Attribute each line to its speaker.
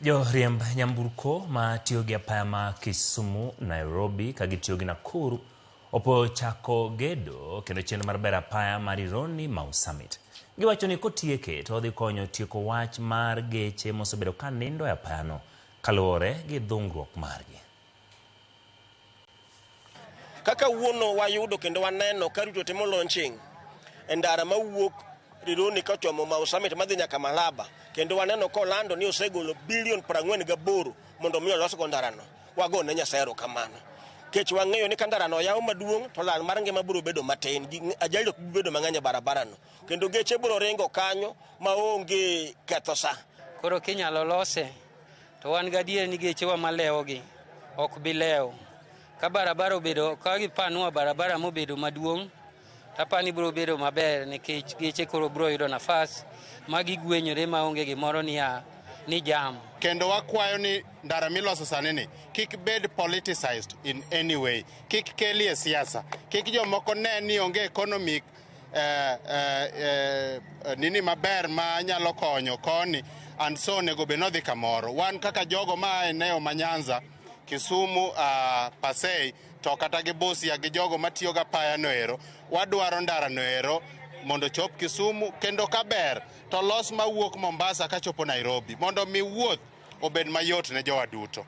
Speaker 1: Jo riemb nyamburko ma tiyo gi apaya ma Kisumu, Nairobi kagitiyo gi Nakuru opo chako Gedo kendo chenro mar bero apaya mar Rironi-Mau Summit. Giwacho ni kotieke to odhi konyo tieko wach mar geche mosebedo ka nindo e apayano kaluwore gi dhungruok margi.
Speaker 2: Kaka wuono wayudo kendo waneno ka rito timo launching e ndara mawuok Rironi kochomo Mau Summit madhi nyaka Malaba, kendo waneno kolando ni osegolo bilion 48 mondo mi olos go ndarano. Wagone Nyasaye erokamano. Kech wang'eyo ni ka ndarano yaw maduong' to lal mar ngima biro bedo matin, ajali ok bedo mang'eny e barabarano, kendo geche biro ringo kanyo maonge ketho sa.
Speaker 3: Koro kinyalo lose to wan gadier ni gechewa malewogi ok bi lewo. Ka barabara obedo, ka gipanua barabara mobedo maduong', tapani biro bedo maber nikech geche koro biro yudo nafas magigwenyore maonge gimoro ni jam.
Speaker 4: Kendo wakwayo ni ndara miloso sani ni kik bed politicized in any way, kik kelie siasa, kik jomoko ne ni onge economic nini maber ma nyalo konyo koni and so nego be nodhi kamoro. Wan kaka jogo ma eneo manyanza, Kisumu, Pasei, to kata gi Busia gi jogo matiyo ga apaya noero, wadwaro ndara noero mondo chop Kisumu kendo kaber to los mawuok Mombasa kachopo Nairobi mondo mi wuoth obed mayot ne jowa duto.